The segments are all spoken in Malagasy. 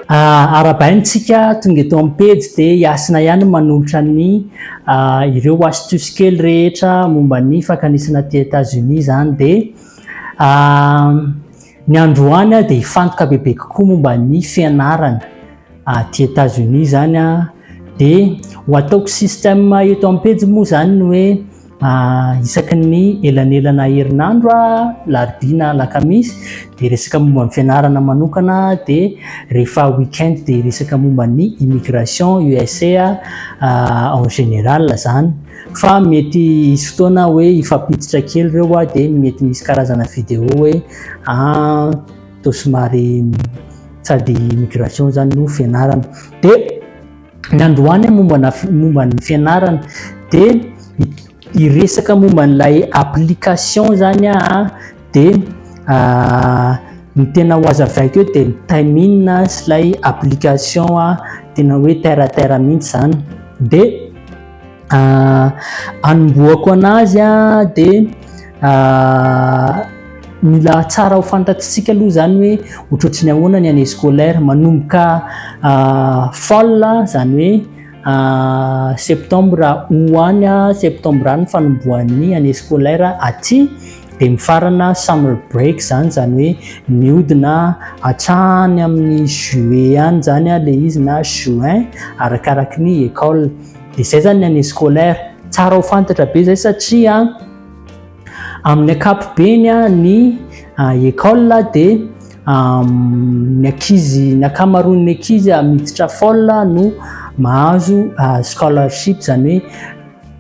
Arabaintsika tonga eto amin'ny pejy dia hiasina ihany manolotra ny ireo astuce kely rehetra momba ny fakanisana aty États-Unis zany dia ny androany dia hifantoka bebe kokoa momba ny fianarana aty États-Unis zany dia ho ataoko système eto amin'ny pejy moa zany ny hoe isaky ny elanelana herinandro larobia na alakamisy dia resaka momba ny fianarana manokana dia rehefa weekend dia resaka momba ny immigration USA en général zany fa mety isy fotoana hoe hifampiditra kely reo dia mety misy karazana vidéo hoe tosomary sady immigration zany no fianarana dia ny androany momba ny fianarana dia iresaka momba n'ilay application zany dia ny tena ho azavaiko eo dia time-in sy ilay application tena hoe terre à terre mihitsy zany dia anomboako anazy dia mila tsara ho fantatsika aloha zany hoe ohatrohatry ny ahoana ny année scolaire manomboka fall zany hoe septembre hoany septembre any fanomboan'ny année scolaire aty dia mifarana summer break zany hoe mihodina hatrany amin'ny juillet any zany le izy na juin arakaraky ny école dia zay zany ny année scolaire tsara ho fantatra be zay satria amin'ny ankapobeny ny école dia ny akamaroan'ny ankizy miditra fall no mahazo scholarship zany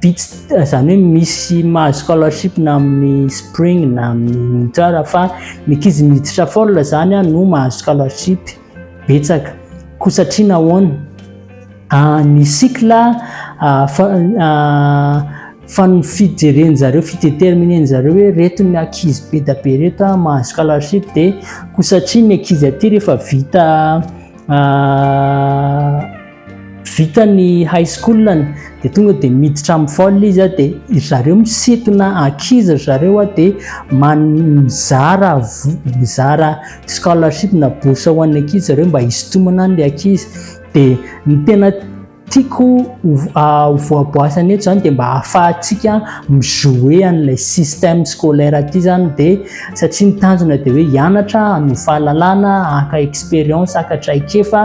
hoe misy mahazo scholarship na amin'ny spring na amin'ny winter fa ny ankizy miditra fall zany no mahazo scholarship betsaka koa satria nahoana ny cycle fidéterminen'zareo hoe reto ny ankizy be da be reto mahazo scholarship dia koa satria ny ankizy aty rehefa vita ny high school dia tonga dia miditra amin'ny fall izy dia zareo misetona ankizy zareo dia mizara scholarship na bourse ho an'ny ankizy zareo mba hisintomana an'ilay ankizy dia ny tena tiako voaboasana eto zany dia mba ahafahantsika mijouer an'ilay système scolaire aty zany dia satria ny tanjona dia hoe hianatra no fahalalana haka expérience haka traikefa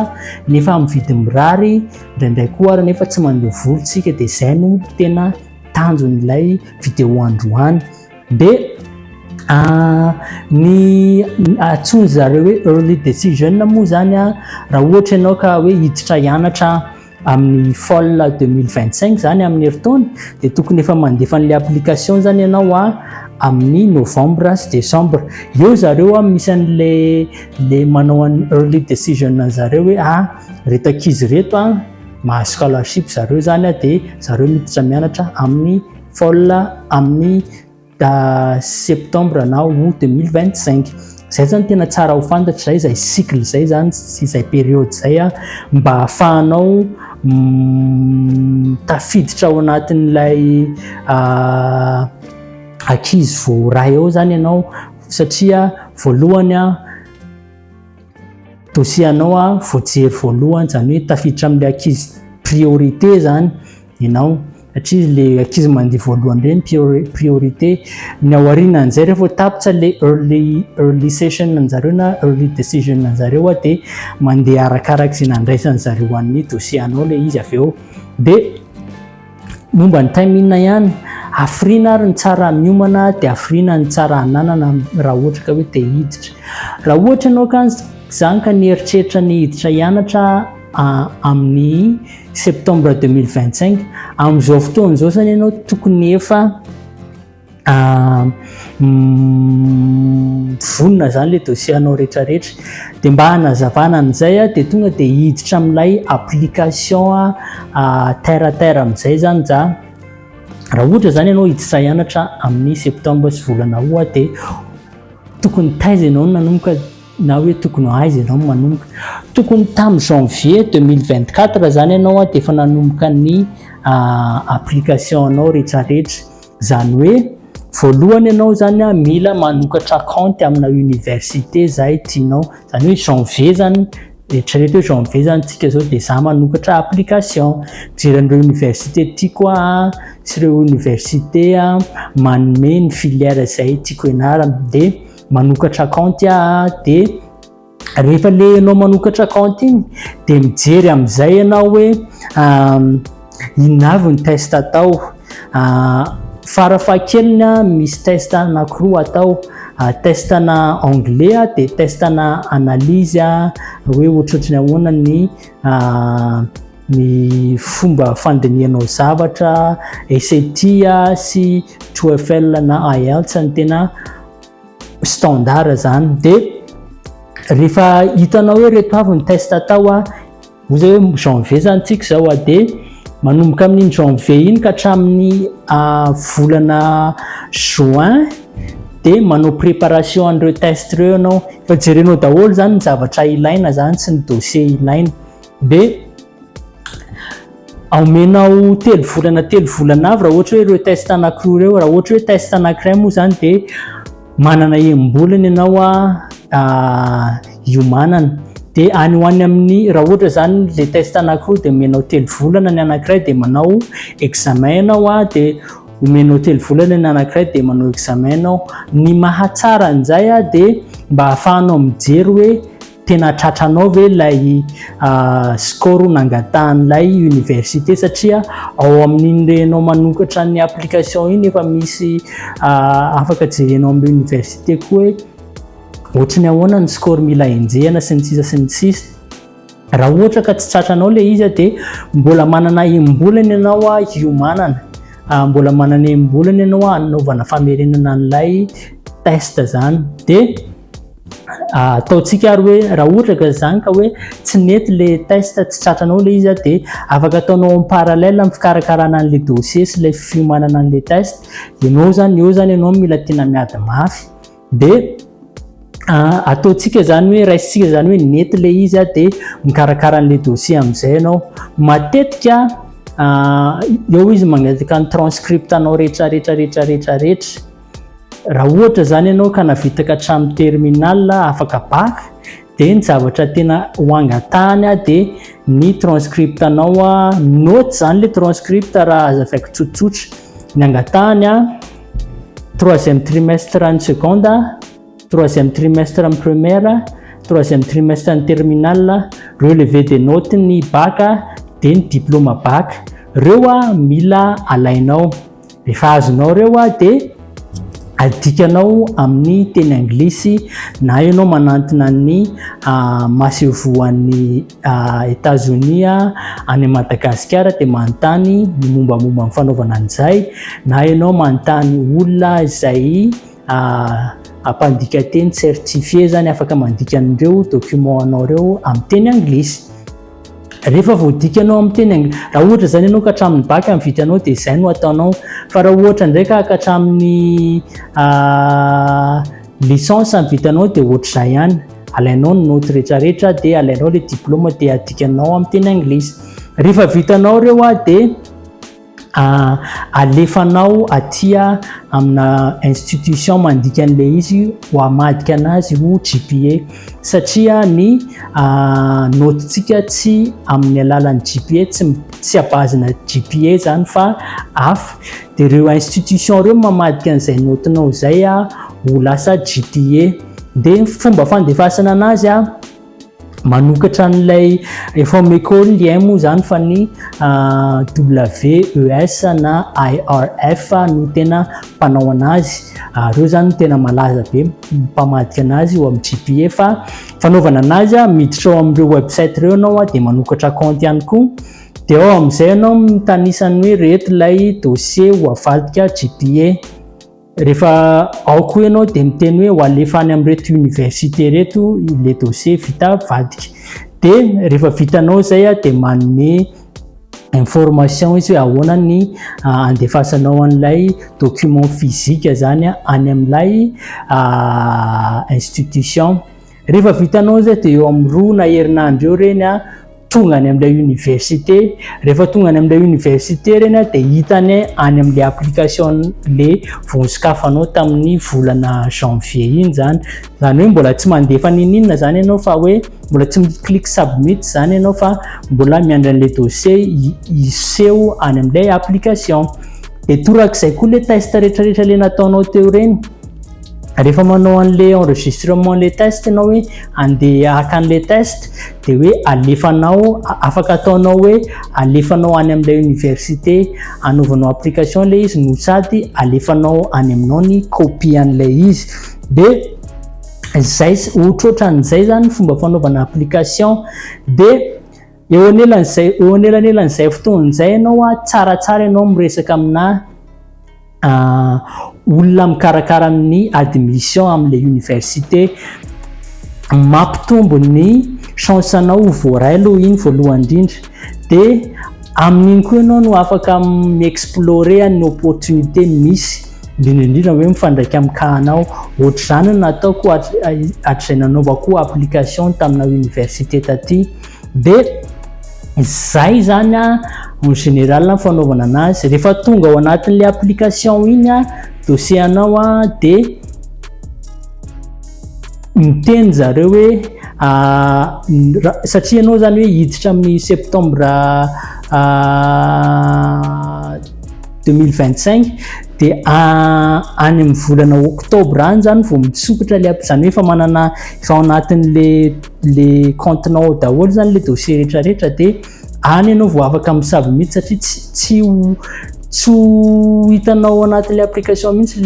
nefa amin'ny vidiny mirary indraindray koa ary nefa tsy mandeha volontsika dia zay no tena tanjon'ilay vidéo androany dia ny atsony zareo hoe early decision moa zany raha ohatra ianao ka hoe hiditra hianatra amin'ny fall 2025 zany amin'ny herintaona dia tokony efa mandefa an'ilay application zany ianao amin'ny novembre sy décembre eo zareo misy an'le manao an early decision zareo hoe reto ankizy reto mahazo scholarship zareo zany dia zareo miditra mianatra amin'ny fall amin'ny septembre na août 2025 zay zany tena tsara ho fantatra zay cycle zay zany sy zay période zay mba ahafahanao tafiditra ao anatin'ilay ankizy voaray ao zany ianao satria voalohany dosianao voajery voalohany zany hoe tafiditra amin'ilay ankizy priorité zany ianao satria le ankizy mandeha voalohany reny priorité ny aorinan'izay rehefa tapitra le early session anjareo na early decision anjareo dia mandeha arakarak' izay nandraisany zareo an'ny dosianao le izy avy eo dia momba ny time-in ihany afrina ary ny tsara miomana dia afrina ny tsara ananana raha ohatra ka hoe te hiditra raha ohatra ianao ka zany ka nieritreritra ny hiditra hianatra amin'ny septembre 2025 amin'izao fotoan'izao zany ianao tokony efa vonona zany le dosianao rehetrarehetra dia mba hanazavana an'izay dia tonga dia hiditra amin'ilay application terre à terre amin'izay zany raha ohatra zany ianao hiditra hianatra amin'ny septembre sy volana août dia tokony taiza ianao nanomboka na hoe tokony aiza ianao manomboka tokony tamin'ny janvier 2024 zany ianao dia efa nanomboka ny application anao rehetrarehetra zany hoe voalohany ianao zany mila manokatra compte amina université zay tianao zany hoe janvier zany eritrereto hoe janvier zany tsika zao dia za manokatra application jeran'ireo université ty koa sy ireo université manome ny filière zay tiako ianarana dia manokatra compte dia rehefa le anao manokatra compte igny dia mijery amin'izay ianao hoe inona avy ny test atao farafahakeliny misy test anankiroa atao test na anglais dia test na analyse hoe ohatrohatry ny ahoana ny fomba fandinihanao zavatra SAT sy TOEFL na IELTS ny tena standard zany dia rehefa hitanao hoe reto avy ny test atao ozy hoe janvier zany tsika zao dia manomboka amin'ny janvier iny ka hatramin'ny volana juin dia manao préparation an'ireo test ireo ianao fa jerenao daholo zany ny zavatra ilaina zany sy ny dossier ilaina dia aomenao 3 volana avy raha ohatra hoe ireo test anankiroa ireo raha ohatra hoe test anankiray moa zany dia manana embolana ianao iomanana dia any ho any amin'ny raha ohatra zany le test anankiroa dia omenao 3 volana ny anankiray dia manao examen ianao dia omenao 3 volana ny anankiray dia manao examen ianao ny mahatsara an'izay dia mba ahafahanao mijery hoe tena tratranao ve ilay score nangatahan'ilay université satria ao amin'iny renao manokatra ny application iny efa misy afaka jerenao amin'ny université koa hoe ohatrany ahoana ny score mila enjehana sy ny sisa raha ohatra ka tsy tratranao le izy dia mbola manana embolana ianao iomanana mbola manana embolana ianao anaovana famerenana an'ilay test zany dia ataontsika ary hoe raha ohatra ka zany ka hoe tsy nety le test tsy tratranao le izy dia afaka ataonao en parallèle amin'ny fikarakarana an'le dossier sy ilay fiomanana an'le test eo zany ianao mila tena miady mafy dia ataontsika zany hoe raisitsika zany hoe nety le izy dia mikarakara an'le dossier amin'izay ianao matetika eo izy magnetaka ny transcript anao rehetra raha ohatra zany ianao ka navitaka hatramin'ny terminal afaka bac dia ny zavatra tena hoangatahany dia ny transcript anao note zany le transcript raha azafaiko tsotsotra ny angatahany 3e trimestre ny seconde 3e trimestre ny première 3e trimestre ny terminal relevé des notes ny bac dia ny diplôme bac reo mila alainao rehefa azonao reo dia adikanao amin'ny teny anglisy na ianao manantona ny masevoan'ny États-Unis any Madagasikara dia manontany ny mombamomba ny fanaovana an'izay na ianao manontany olona izay ampandika teny certifié zany afaka mandika an'ireo document anao reo amin'ny teny anglisy rehefa voadikanao amin'ny teny anglisy raha ohatra zany ianao ka hatramin'ny bac mividy anao dia izay no ataonao fa raha ohatra ndraika ka hatramin'ny licence mividy anao dia ohatr'izay ihany alainao ny note rehetrarehetra dia alainao le diplôme dia adikanao amin'ny teny anglisy rehefa vitanao reo dia alefanao atia amina institution mandika an'le izy ho amadika anazy ho GPA satria ny notentsika tsy amin'ny alalan'ny GPA tsy abazina GPA zany fa hafa dia ireo institution ireo mamadika an'izay notenao izay ho lasa GPA dia fomba fandefasana anazy manokatra an'ilay efa mekôly lien moa zany fa ny WES na IRF no tena mpanao anazy reo zany tena malaza be mpamadika anazy ho amin'ny GPA fa fanaovana anazy miditra ao amin'ireo website ireo ianao dia manokatra compte ihany koa dia ao amin'izay ianao mitanisany hoe reto ilay dossier ho avadika GPA rehefa ao koa ianao dia miteny hoe ho alefa any amin'reto université reto le dossier vita vadika dia rehefa vitanao zay dia manome information izy hoe ahoana ny andefasanao an'ilay document physique zany any amin'ilay institution rehefa vitanao zay dia eo amin'ny 2 na herinandro eo reny tonga any amin'ilay université rehefa tonga any amin'ilay université reny dia hitany any amin'ilay application le voasikafanao tamin'ny volana janvier iny zany hoe mbola tsy mandefa ninina zany ianao fa hoe mbola tsy click submit zany ianao fa mbola miandry an'ilay dossier iseho any amin'ilay application dia torak'izay koa le test rehetrarehetra le nataonao teo reny rehefa manao an'ilay enregistrement le test ianao hoe andeha haka an'ilay test dia hoe alefanao afaka ataonao hoe alefanao any amin'ilay université anaovanao application ilay izy no sady alefanao any aminao ny copie an'ilay izy dia zay ohatrohatran'izay zany fomba fanaovana application dia eo anelan'izay fotoan'izay ianao tsaratsara ianao miresaka amina olona mikarakara amin'ny admission amin'ilay université mampitombo ny chance anao voaray aloha iny voalohany indrindra dia amin'iny koa ianao no afaka mi-explorer ny opportunité misy indrindra hoe mifandraika amin'ny kahanao ohatr'izany no nataoko hatrizay nanaovako application tamina université taty dia zay zany en général ny fanaovana anazy rehefa tonga ao anatin'ilay application iny dossier anao dia miteny zareo hoe satria ianao zany hoe hiditra amin'ny septembre 2025 dia any amin'ny volana octobre any zany vao misokatra le zany hoe efa manana efa ao anatin'le comptenao daholo zany le dossier rehetrarehetra dia any ianao vao afaka misubmit satria tsy hitanao anatin'ilay application mihitsy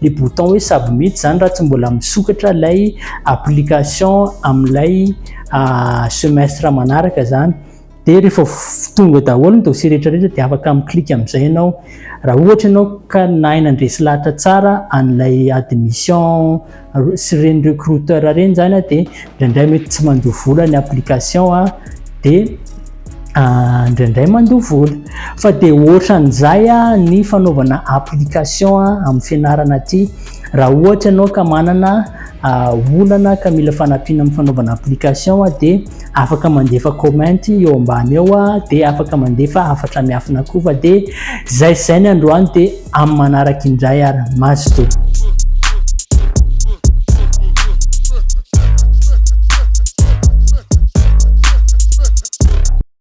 le bouton hoe submit zany raha tsy mbola misokatra ilay application amin'ilay semestre manaraka zany dia rehefa tonga daholo ny dossier rehetrarehetra dia afaka mi-click amin'izay ianao raha ohatra ianao ka nahay nandresy lahatra tsara an'ilay admission sy reny recruteur reny zany dia indraindray mety tsy mandoha vola ny application dia indraindray mandoha vola fa dia ohatran'izay ny fanaovana application amin'ny fianarana aty raha ohatra ianao ka manana olana ka mila fanampiana amin'ny fanaovana application dia afaka mandefa comment eo ambany eo dia afaka mandefa hafatra miafina koa fa dia zay ny androany dia amin'ny manaraka indray ary mazotoa